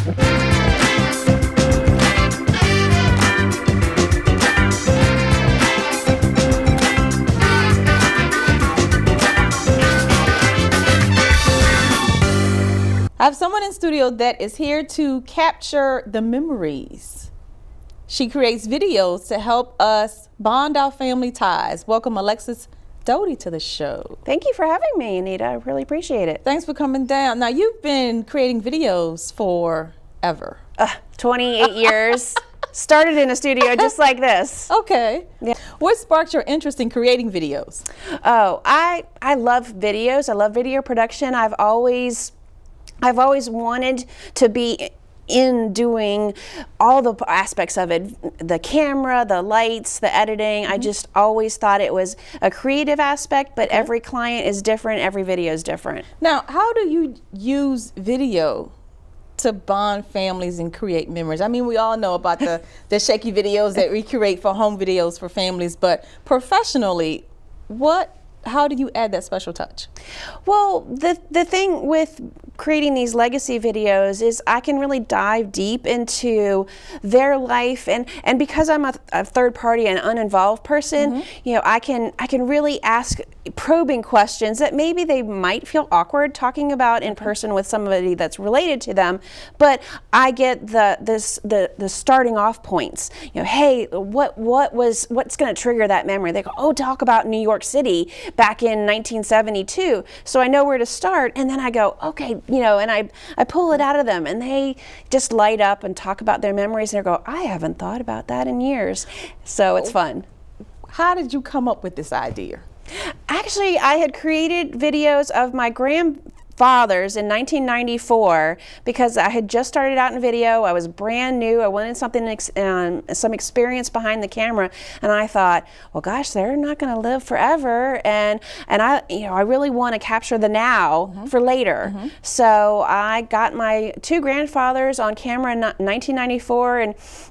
I have someone in studio that is here to capture the memories. She creates videos to help us bond our family ties. Welcome Alexis Doty to the show. Thank you for having me, Anita. I really appreciate it. Thanks for coming down. Now, you've been creating videos forever. 28 years. Started in a studio just like this. Okay. Yeah. What sparked your interest in creating videos? Oh, I love videos. I love video production. I've always wanted to be in doing all the aspects of it, the camera, the lights, the editing. I just always thought it was a creative aspect, but every client is different, every video is different. Now, how do you use video to bond families and create memories? I mean, we all know about the shaky videos that we create for home videos for families, but professionally, how do you add that special touch? Well, the thing with creating these legacy videos is I can really dive deep into their life, and because I'm a third party and uninvolved person, you know, I can really ask probing questions that maybe they might feel awkward talking about in person with somebody that's related to them, but I get the starting off points. You know, hey, what's going to trigger that memory? They go, oh, talk about New York City back in 1972. So I know where to start, and then I go, okay, you know, and I pull it out of them, and they just light up and talk about their memories, and they go, I haven't thought about that in years. So it's fun. How did you come up with this idea? Actually, I had created videos of my grandfathers in 1994 because I had just started out in video. I was brand new. I wanted something, some experience behind the camera, and I thought, well, gosh, they're not going to live forever, and I really want to capture the now for later. So I got my two grandfathers on camera in 1994,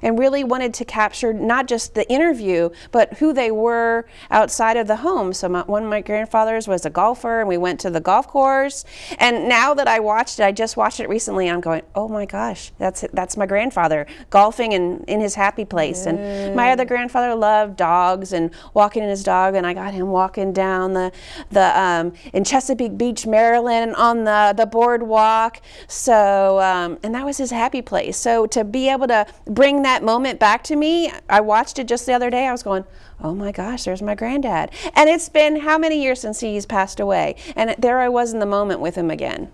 and really wanted to capture not just the interview, but who they were outside of the home. So one of my grandfathers was a golfer, and we went to the golf course. And now that I watched it, I just watched it recently, I'm going, oh my gosh, that's my grandfather golfing in his happy place. And my other grandfather loved dogs and walking in his dog, and I got him walking down the in Chesapeake Beach, Maryland, on the boardwalk. So and that was his happy place. So to be able to bring that moment back to me, I watched it just the other day. I was going, oh my gosh, there's my granddad. And it's been how many years since he's passed away? And there I was in the moment with him again.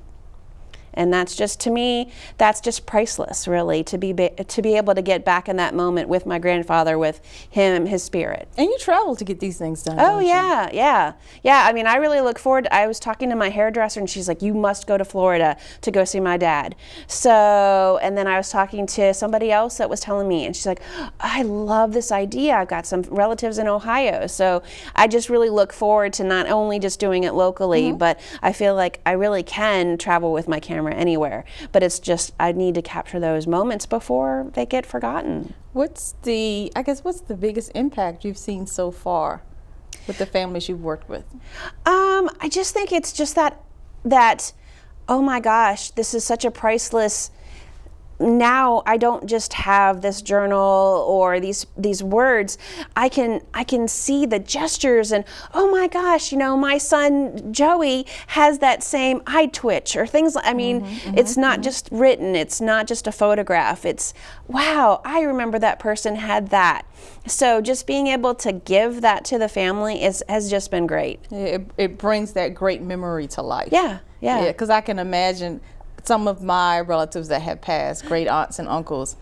And that's just, to me, that's just priceless, really, to be able to get back in that moment with my grandfather, with him, his spirit. And you travel to get these things done. Oh, yeah. I mean, I really look forward I was talking to my hairdresser, and she's like, you must go to Florida to go see my dad. So, and then I was talking to somebody else that was telling me, and she's like, I love this idea. I've got some relatives in Ohio. So I just really look forward to not only just doing it locally, but I feel like I really can travel with my camera anywhere, but it's just I need to capture those moments before they get forgotten. What's the biggest impact you've seen so far with the families you've worked with? I just think it's just that oh my gosh, this is such a priceless. Now I don't just have this journal or these words. I can see the gestures, and oh my gosh, you know, my son Joey has that same eye twitch or things. I mean, it's not just written. It's not just a photograph. It's, wow, I remember that person had that. So just being able to give that to the family has just been great. It brings that great memory to life. Yeah. Because I can imagine some of my relatives that have passed, great aunts and uncles,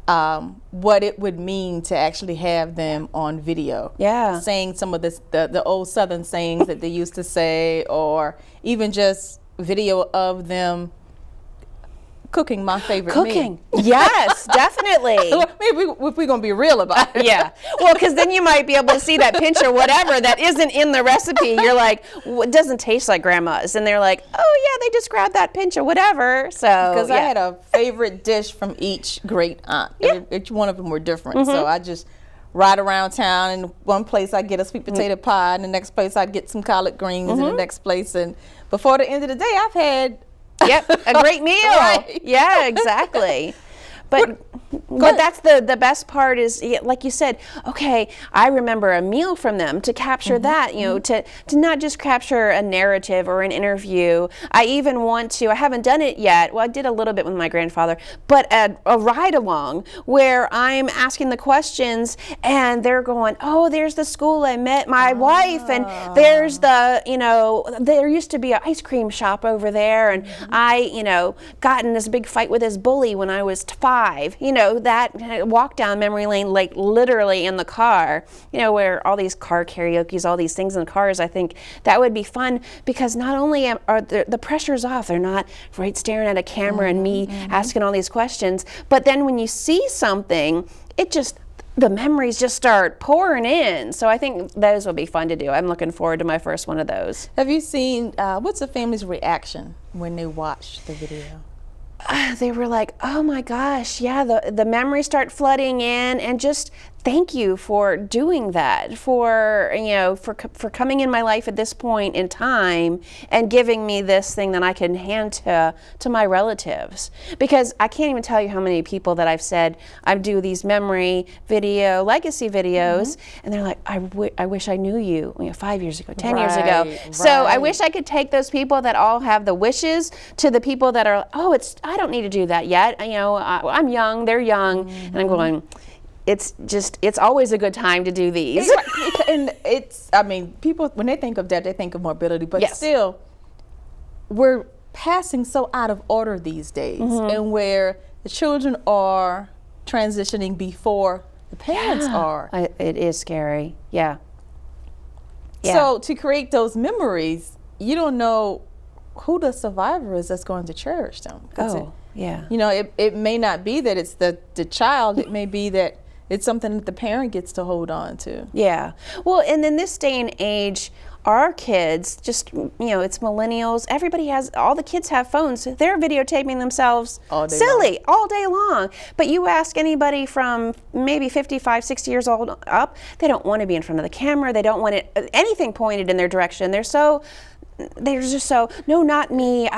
what it would mean to actually have them on video. Yeah. Saying some of the old Southern sayings that they used to say, or even just video of them cooking my favorite meal. Yes, definitely. Maybe if we're going to be real about it. Yeah. Well, because then you might be able to see that pinch or whatever that isn't in the recipe. You're like, well, it doesn't taste like grandma's. And they're like, oh, yeah, they just grabbed that pinch or whatever. So, because I had a favorite dish from each great aunt. Yeah. Each one of them were different. So I just ride around town. In one place I'd get a sweet potato pie, and the next place I'd get some collard greens, and the next place. And before the end of the day, I've had Yep, a great meal. Right. Yeah, exactly. But that's the best part is, like you said, okay, I remember a meal from them, to capture that, you know, to not just capture a narrative or an interview. I even want to, I haven't done it yet, well, I did a little bit with my grandfather, but a ride along where I'm asking the questions and they're going, oh, there's the school I met my wife, and there's the, you know, there used to be an ice cream shop over there, and I, you know, got in this big fight with this bully when I was 5. You know, that walk down memory lane, like literally in the car, you know, where all these car karaoke's, all these things in cars. I think that would be fun, because not only are the pressure's off, they're not right staring at a camera and me asking all these questions, but then when you see something, it just, the memories just start pouring in. So I think those will be fun to do. I'm looking forward to my first one of those. Have you seen, what's the family's reaction when they watch the video? They were like, oh my gosh, yeah, the memories start flooding in, and just thank you for doing that, for, you know, for coming in my life at this point in time and giving me this thing that I can hand to my relatives. Because I can't even tell you how many people that I've said, I do these memory video, legacy videos, and they're like, I wish I knew you, 5 years ago, 10 years ago. Right. So I wish I could take those people that all have the wishes to the people that are, oh, I don't need to do that yet. You know, I'm young, they're young, and I'm going, it's always a good time to do these. And it's, I mean, people, when they think of that, they think of mobility, but Yes. still, we're passing so out of order these days, and where the children are transitioning before the parents are. It is scary. Yeah. So to create those memories, you don't know who the survivor is that's going to cherish them. Yeah. You know, it may not be that it's the child, it may be that it's something that the parent gets to hold on to. Yeah. Well, and in this day and age, our kids, just, you know, it's millennials, all the kids have phones. They're videotaping themselves All day silly all day long. But you ask anybody from maybe 55, 60 years old up, they don't want to be in front of the camera. They don't want anything pointed in their direction. They're just so, no, not me,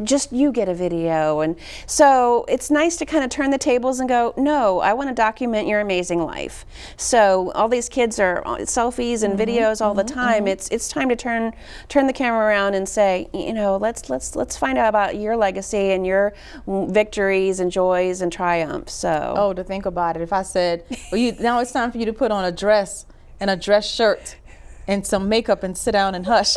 just you get a video. And so it's nice to kind of turn the tables and go, no, I want to document your amazing life. So all these kids are selfies and videos all the time. It's time to turn the camera around and say, you know, let's find out about your legacy and your victories and joys and triumphs. So. Oh, to think about it. If I said, well, now it's time for you to put on a dress and a dress shirt and some makeup and sit down and hush.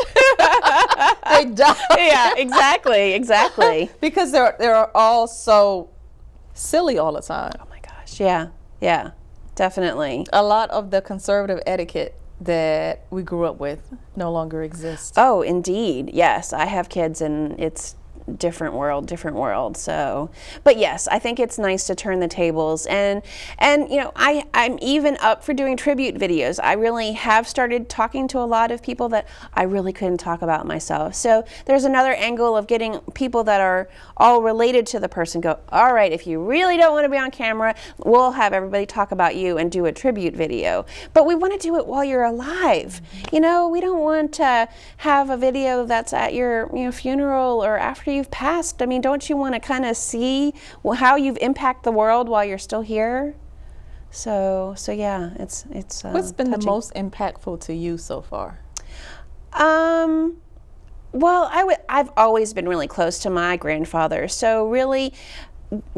They die. Yeah, exactly. Because they're all so silly all the time. Oh my gosh, yeah, definitely. A lot of the conservative etiquette that we grew up with no longer exists. Oh, indeed, yes. I have kids, and it's different world. So, but yes, I think it's nice to turn the tables, and you know, I'm even up for doing tribute videos. I really have started talking to a lot of people that I really couldn't talk about myself. So there's another angle of getting people that are all related to the person go, all right, if you really don't want to be on camera, we'll have everybody talk about you and do a tribute video. But we want to do it while you're alive. You know, we don't want to have a video that's at your funeral or after you've passed. I mean, don't you want to kind of see how you've impacted the world while you're still here? So yeah, it's What's been touching. the most impactful to you so far? Well, I've always been really close to my grandfather, so really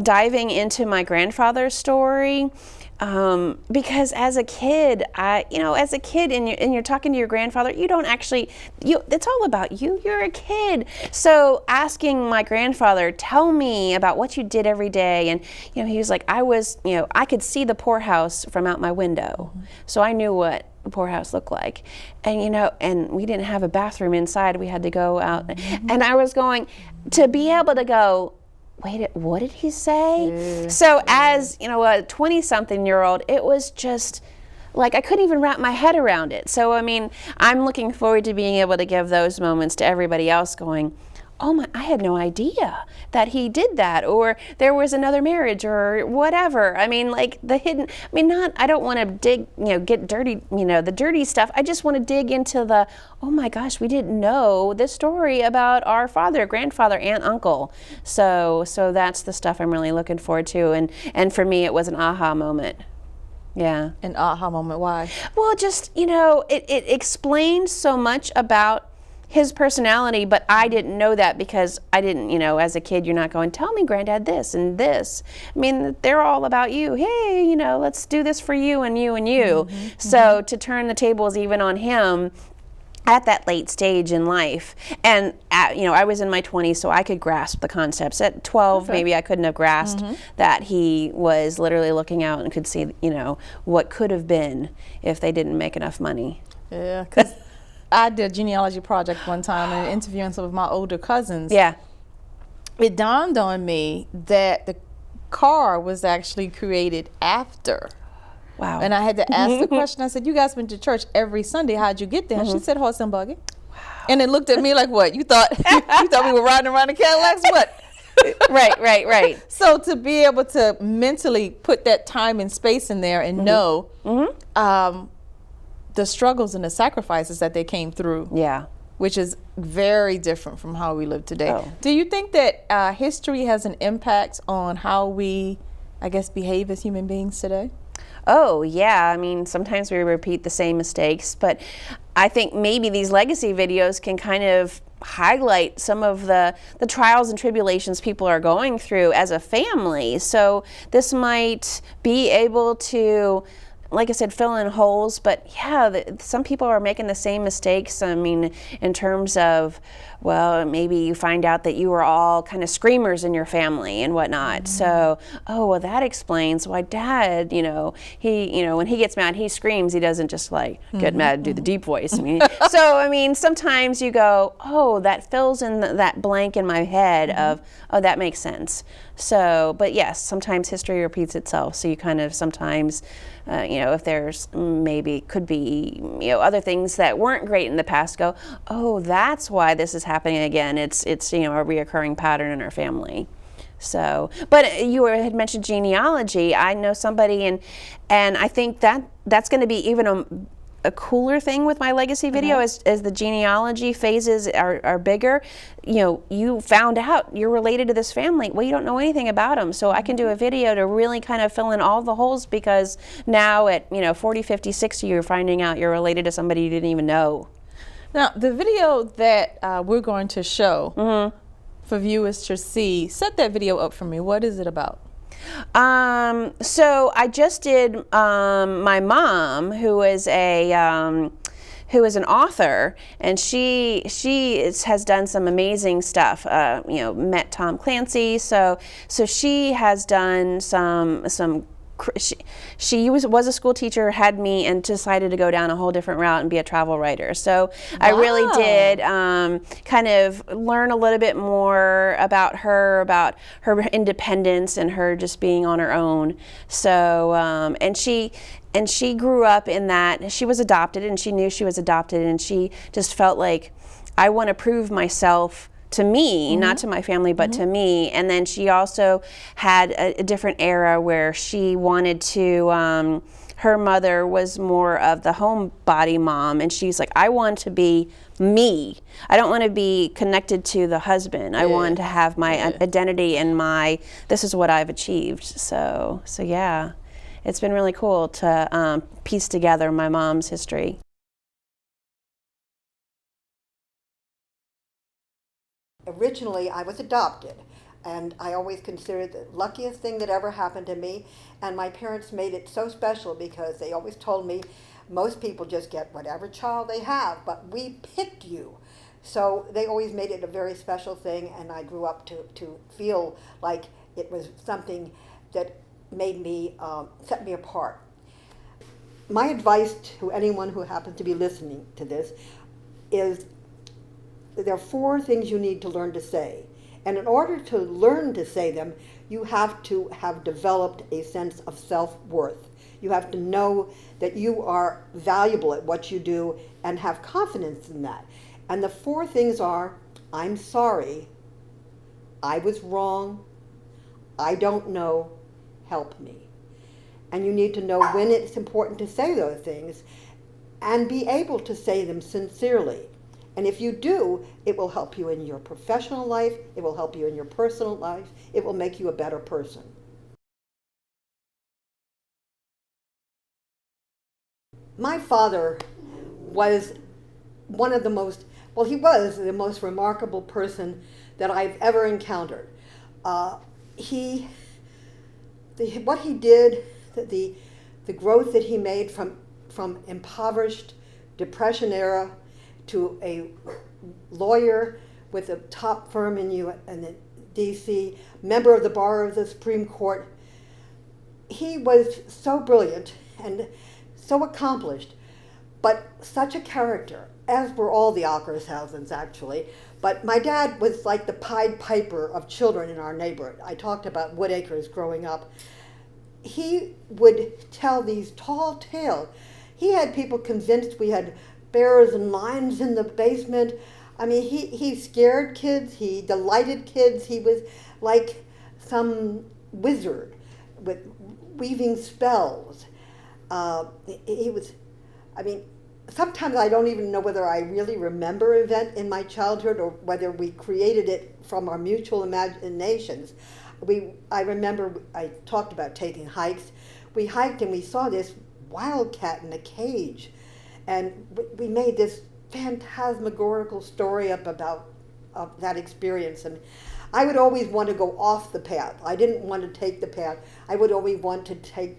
diving into my grandfather's story, because as a kid, and you're talking to your grandfather, you don't actually, it's all about you. You're a kid. So asking my grandfather, tell me about what you did every day. And, he was like, I could see the poorhouse from out my window. So I knew what the poorhouse looked like. And, and we didn't have a bathroom inside. We had to go out. And I was going to be able to go, wait, what did he say? So as, a 20-something-year-old, it was just like I couldn't even wrap my head around it. So, I mean, I'm looking forward to being able to give those moments to everybody else going, oh my, I had no idea that he did that, or there was another marriage, or whatever. I mean, like the hidden, I mean, not, I don't want to dig, get dirty, the dirty stuff. I just want to dig into the, oh my gosh, we didn't know this story about our father, grandfather, aunt, uncle. So that's the stuff I'm really looking forward to. And for me, it was an aha moment. Yeah. An aha moment, why? Well, just, it explained so much about his personality, but I didn't know that because I didn't, as a kid, you're not going, tell me, Granddad, this and this. I mean, they're all about you. Hey, let's do this for you and you and you. So to turn the tables even on him at that late stage in life, and I was in my 20s, so I could grasp the concepts. At 12, maybe I couldn't have grasped that he was literally looking out and could see, what could have been if they didn't make enough money. Yeah, because I did a genealogy project one time and interviewing some of my older cousins. Yeah. It dawned on me that the car was actually created after. Wow. And I had to ask the question. I said, you guys went to church every Sunday. How'd you get there? And she said, horse and buggy. Wow. And it looked at me like, what? You thought you thought we were riding around in Cadillacs? What? Right. So to be able to mentally put that time and space in there and know the struggles and the sacrifices that they came through. Yeah. Which is very different from how we live today. Oh. Do you think that history has an impact on how we, I guess, behave as human beings today? Oh, yeah. I mean, sometimes we repeat the same mistakes, but I think maybe these legacy videos can kind of highlight some of the trials and tribulations people are going through as a family. So this might be able to, like I said, fill in holes, but yeah, some people are making the same mistakes. I mean, in terms of, well, maybe you find out that you were all kind of screamers in your family and whatnot. So, oh, well, that explains why Dad, he, when he gets mad, he screams. He doesn't just like get mad and do the deep voice. I mean, sometimes you go, oh, that fills in that blank in my head of, oh, that makes sense. So, but yes, sometimes history repeats itself. So you kind of sometimes, if there's could be, other things that weren't great in the past, go, oh, that's why this is happening again. It's a reoccurring pattern in our family. So, but you had mentioned genealogy. I know somebody, and I think that's going to be even a cooler thing with my legacy video as the genealogy phases are bigger. You found out you're related to this family. Well, you don't know anything about them. So I can do a video to really kind of fill in all the holes, because now at 40, 50, 60, you're finding out you're related to somebody you didn't even know. Now, the video that we're going to show for viewers to see, set that video up for me. What is it about? So I just did my mom, who is an author, and she has done some amazing stuff. Met Tom Clancey, so she has done some. She was a school teacher, had me, and decided to go down a whole different route and be a travel writer. So I really did kind of learn a little bit more about her independence and her just being on her own. So and she grew up in that. She was adopted, and she knew she was adopted, and she just felt like, I want to prove myself to me, not to my family, but to me. And then she also had a different era where she wanted to, her mother was more of the homebody mom, and she's like, I want to be me. I don't want to be connected to the husband. I want to have my identity and this is what I've achieved. So yeah, it's been really cool to piece together my mom's history. Originally, I was adopted, and I always considered the luckiest thing that ever happened to me. And my parents made it so special because they always told me most people just get whatever child they have, but we picked you. So they always made it a very special thing, and I grew up to feel like it was something that made me, set me apart. My advice to anyone who happens to be listening to this is, there are 4 things you need to learn to say. And in order to learn to say them, you have to have developed a sense of self-worth. You have to know that you are valuable at what you do and have confidence in that. And the 4 things are, I'm sorry, I was wrong, I don't know, help me. And you need to know when it's important to say those things and be able to say them sincerely. And if you do, it will help you in your professional life, it will help you in your personal life, it will make you a better person. My father was one of the most, well, he was the most remarkable person that I've ever encountered. What he did, the growth that he made from impoverished Depression era to a lawyer with a top firm in D.C., member of the bar of the Supreme Court. He was so brilliant and so accomplished, but such a character, as were all the Ockershausens actually. But my dad was like the Pied Piper of children in our neighborhood. I talked about Woodacres growing up. He would tell these tall tales. He had people convinced we had bears and lions in the basement. I mean, he scared kids, he delighted kids. He was like some wizard with weaving spells. He was, I mean, sometimes I don't even know whether I really remember an event in my childhood or whether we created it from our mutual imaginations. I remember I talked about taking hikes. We hiked and we saw this wildcat in a cage. And we made this phantasmagorical story up about that experience. And I would always want to go off the path. I didn't want to take the path. I would always want to take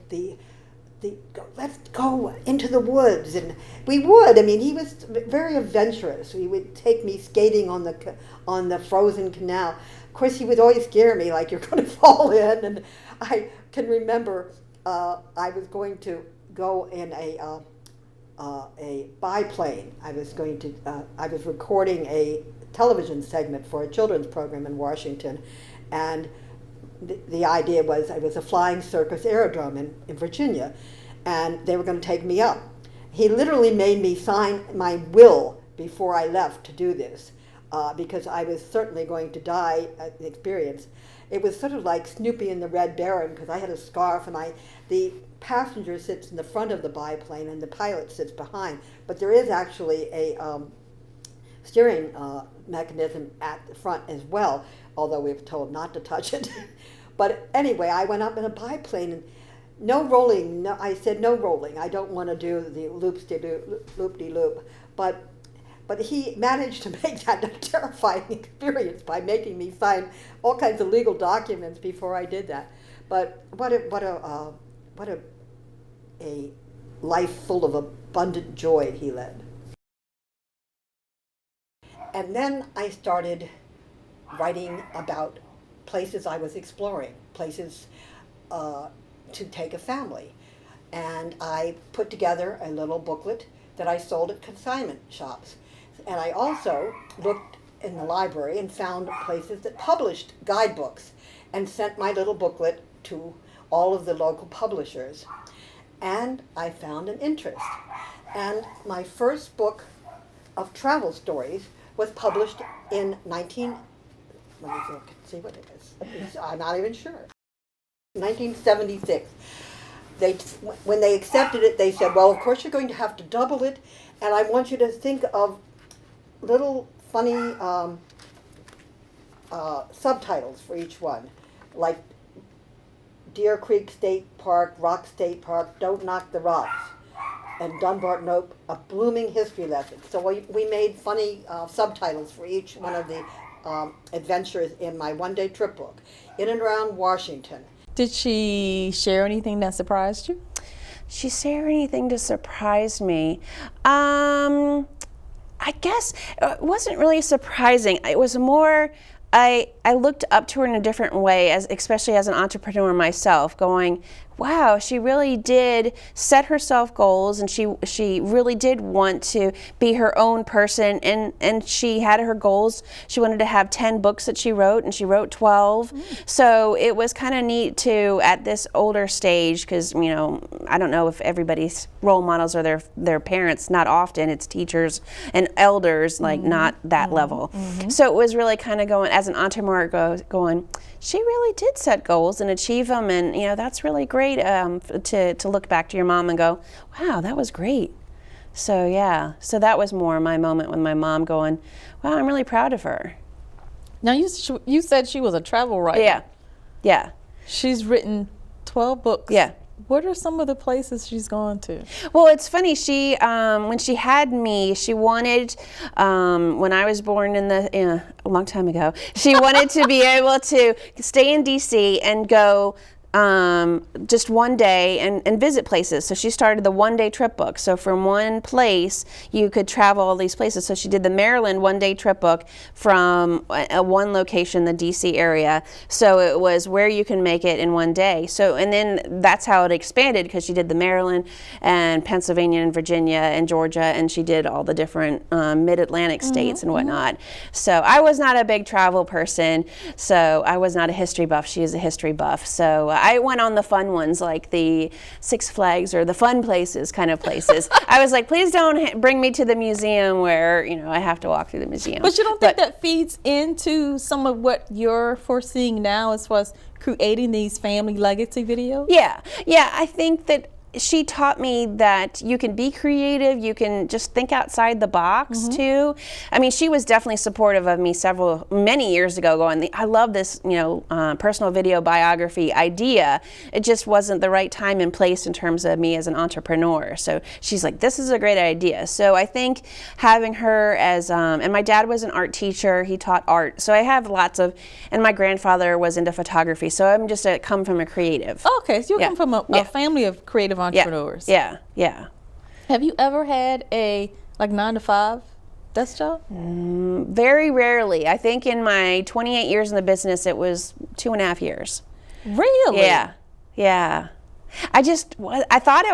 let's go into the woods. And we would. I mean, he was very adventurous. He would take me skating on the frozen canal. Of course, he would always scare me like you're going to fall in. And I can remember I was going to go in a biplane. I was recording a television segment for a children's program in Washington, and the idea was it was a flying circus aerodrome in Virginia, and they were going to take me up. He literally made me sign my will before I left to do this, because I was certainly going to die at the experience. It was sort of like Snoopy and the Red Baron, because I had a scarf and the passenger sits in the front of the biplane and the pilot sits behind. But there is actually a steering mechanism at the front as well, although we were told not to touch it. But anyway, I went up in a biplane and no rolling. No, I said no rolling. I don't want to do the loop-de-loop. But he managed to make that a terrifying experience by making me sign all kinds of legal documents before I did that. But what a life full of abundant joy he led. And then I started writing about places I was exploring, places to take a family. And I put together a little booklet that I sold at consignment shops. And I also looked in the library and found places that published guidebooks and sent my little booklet to all of the local publishers. And I found an interest. And my first book of travel stories was published in let me see what it is. I'm not even sure. 1976. When they accepted it, they said, well, of course you're going to have to double it, and I want you to think of little funny subtitles for each one, like Deer Creek State Park, Rock State Park, Don't Knock the Rocks, and Dunbarton, a blooming history lesson. So we made funny subtitles for each one of the adventures in my one-day trip book, in and around Washington. Did she share anything that surprised you? She shared anything to surprise me? I guess it wasn't really surprising. It was more I looked up to her in a different way, especially as an entrepreneur myself, going, wow, she really did set herself goals, and she really did want to be her own person, and she had her goals. She wanted to have 10 books that she wrote, and she wrote 12. So it was kind of neat to, at this older stage, because I don't know if everybody's role models are their parents. Not often. It's teachers and elders, like not that level. So it was really kind of going, as an entrepreneur, going, she really did set goals and achieve them, and that's really great to look back to your mom and go, wow, that was great. So yeah, so that was more my moment with my mom, going, wow, I'm really proud of her. Now you said she was a travel writer. Yeah. She's written 12 books. Yeah. What are some of the places she's gone to? Well, it's funny. She, when she had me, she wanted, when I was born a long time ago, she wanted to be able to stay in DC and go just one day and visit places. So she started the one-day trip book. So from one place, you could travel all these places. So she did the Maryland one-day trip book from one location, the DC area. So it was where you can make it in one day. So, and then that's how it expanded, because she did the Maryland and Pennsylvania and Virginia and Georgia, and she did all the different mid-Atlantic states and whatnot. So I was not a big travel person. So I was not a history buff. She is a history buff. So I went on the fun ones, like the Six Flags or the fun places kind of places. I was like, please don't bring me to the museum where, I have to walk through the museum. But you don't think that feeds into some of what you're foreseeing now as far as creating these family legacy videos? Yeah, I think that she taught me that you can be creative, you can just think outside the box too. I mean, she was definitely supportive of me many years ago, going, I love this, personal video biography idea. It just wasn't the right time and place in terms of me as an entrepreneur. So she's like, this is a great idea. So I think having her as, and my dad was an art teacher, he taught art. So I have and my grandfather was into photography. So I'm just come from a creative. Okay, so you come from a family of creative entrepreneurs. Yeah. Have you ever had a 9-to-5 desk job? Very rarely. I think in my 28 years in the business, it was 2.5 years. Really? Yeah. I thought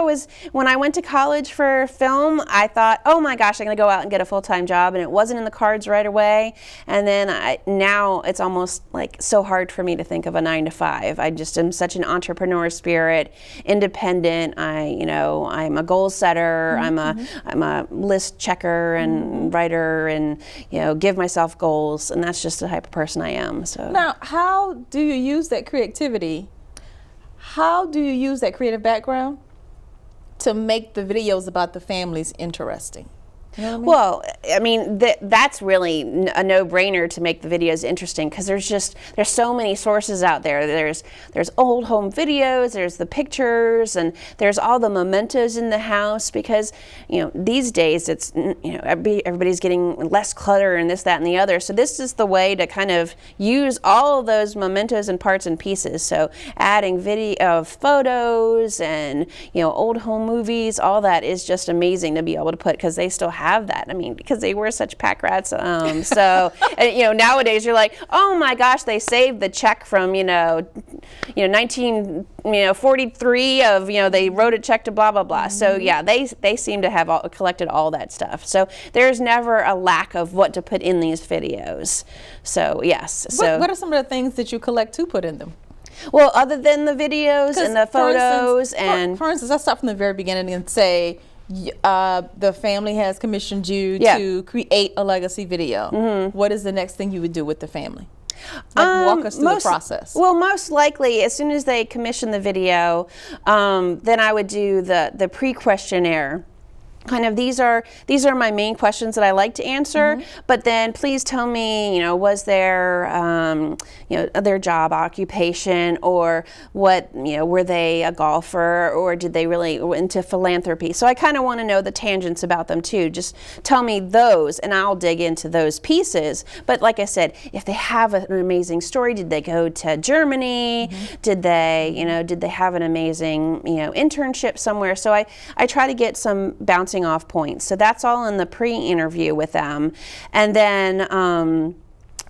when I went to college for film, I thought, oh my gosh, I'm going to go out and get a full-time job, and it wasn't in the cards right away. And then now it's almost like so hard for me to think of a 9-to-5. I just am such an entrepreneur spirit, independent. I'm a goal setter. I'm a list checker and writer, and give myself goals, and that's just the type of person I am. So now, how do you use that creativity? How do you use that creative background to make the videos about the families interesting? You know what I mean? Well, I mean, that's really a no-brainer to make the videos interesting, because there's so many sources out there. There's old home videos, there's the pictures, and there's all the mementos in the house, because these days it's everybody's getting less clutter and this, that, and the other. So this is the way to kind of use all of those mementos and parts and pieces. So adding video of photos and old home movies, all that is just amazing to be able to put, because they still have that. I mean, because they were such pack rats. So nowadays you're like, oh my gosh, they saved the check from 1943 of they wrote a check to blah blah blah. So yeah, they seem to have collected all that stuff. So there's never a lack of what to put in these videos. So yes. So what are some of the things that you collect to put in them? Well, other than the videos and the photos, for instance, let's start from the very beginning and say the family has commissioned you to create a legacy video. What is the next thing you would do with the family? Walk us through the process. Well, most likely, as soon as they commission the video, then I would do the pre-questionnaire. Kind of these are my main questions that I like to answer, but then please tell me, was there, their job occupation, or what, were they a golfer, or did they really into philanthropy? So I kind of want to know the tangents about them too. Just tell me those, and I'll dig into those pieces. But like I said, if they have an amazing story, did they go to Germany? Did they, did they have an amazing, internship somewhere? So I try to get some bouncing off points. So that's all in the pre-interview with them. And then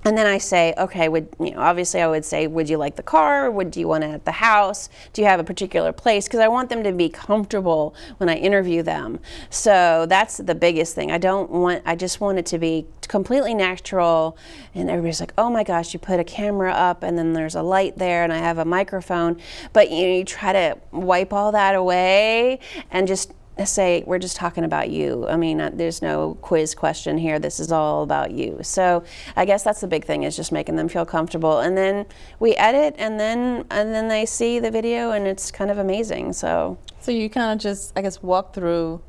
And then I say, okay, obviously I would say, would you like the car? Do you want it at the house? Do you have a particular place? Because I want them to be comfortable when I interview them. So that's the biggest thing. I just want it to be completely natural. And everybody's like, oh my gosh, you put a camera up and then there's a light there and I have a microphone. But you try to wipe all that away and just say, we're just talking about you. I mean, there's no quiz question here. This is all about you. So I guess that's the big thing, is just making them feel comfortable. And then we edit, and then they see the video, and it's kind of amazing. So you kind of just, I guess, walk through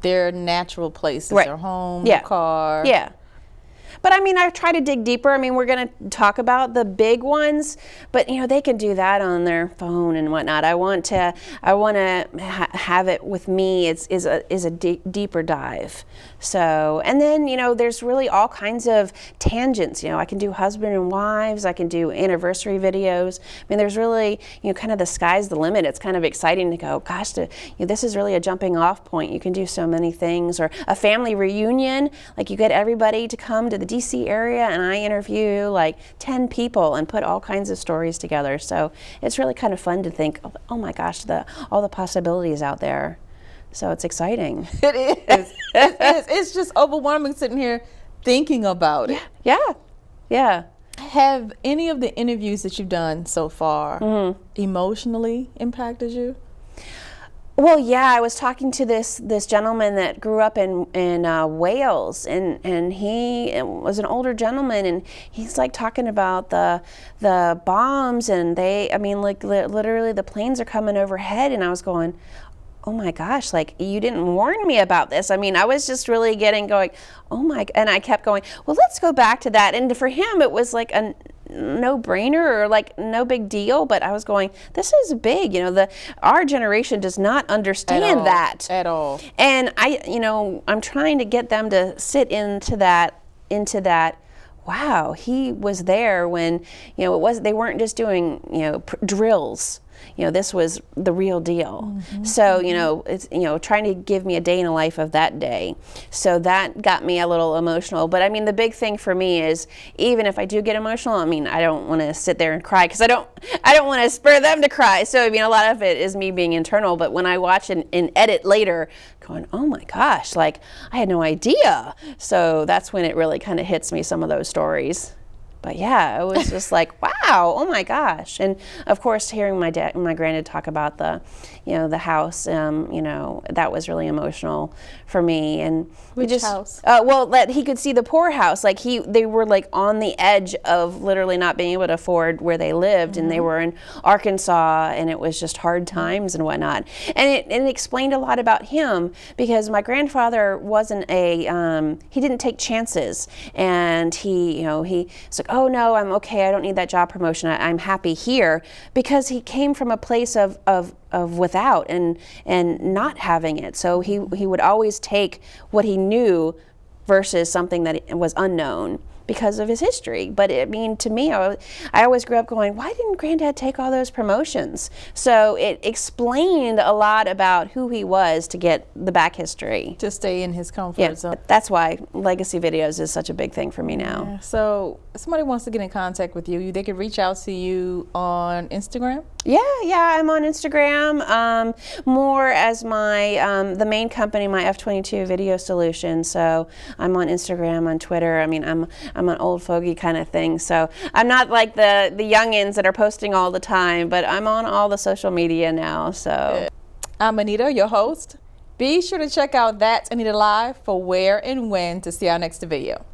their natural places, right. Their home, Yeah. their car. Yeah. But I mean, I try to dig deeper. I mean, we're going to talk about the big ones, but they can do that on their phone and whatnot. I want to have it with me. Is a deeper dive. So, and then there's really all kinds of tangents. I can do husband and wives. I can do anniversary videos. I mean, there's really kind of the sky's the limit. It's kind of exciting to go, gosh, this is really a jumping off point. You can do so many things. Or a family reunion, like you get everybody to come to the DC area, and I interview like 10 people and put all kinds of stories together. So it's really kind of fun to think, oh my gosh, all the possibilities out there. So it's exciting. It is. It's just overwhelming sitting here thinking about it. Yeah. Have any of the interviews that you've done so far emotionally impacted you? Well, yeah, I was talking to this gentleman that grew up in Wales, and he was an older gentleman, and he's like talking about the bombs, and literally the planes are coming overhead, and I was going, oh my gosh, like, you didn't warn me about this. I mean, I was just really going, oh my, and I kept going, well, let's go back to that. And for him, it was like a no-brainer, or like no big deal, but I was going, this is big. Our generation does not understand that at all. And I'm trying to get them to sit into that. Wow, he was there when they weren't just doing drills. This was the real deal. So, it's, trying to give me a day in the life of that day. So that got me a little emotional. But I mean, the big thing for me is, even if I do get emotional, I mean, I don't want to sit there and cry, because I don't want to spur them to cry. So, I mean, a lot of it is me being internal. But when I watch and edit later, going, oh my gosh, like, I had no idea. So that's when it really kind of hits me, some of those stories. But yeah, it was just like, wow, oh my gosh. And of course, hearing my granddad talk about the house, that was really emotional for me. And Which house? Well, that he could see the poorhouse. Like they were like on the edge of literally not being able to afford where they lived, and they were in Arkansas, and it was just hard times and whatnot. And it explained a lot about him, because my grandfather wasn't he didn't take chances, and he's like, oh no, I'm okay. I don't need that job promotion. I'm happy here, because he came from a place of without and not having it. So he would always take what he knew versus something that was unknown, because of his history. But I mean, to me, I always grew up going, why didn't Granddad take all those promotions? So it explained a lot about who he was, to get the back history. To stay in his comfort zone. That's why legacy videos is such a big thing for me now. Yeah. So if somebody wants to get in contact with you, they could reach out to you on Instagram? Yeah, I'm on Instagram, more as my, the main company, my F22 Video Solution. So I'm on Instagram, on Twitter. I mean, I'm an old fogey kind of thing. So I'm not like the youngins that are posting all the time, but I'm on all the social media now, so. I'm Anita, your host. Be sure to check out That's Anita Live for where and when to see our next video.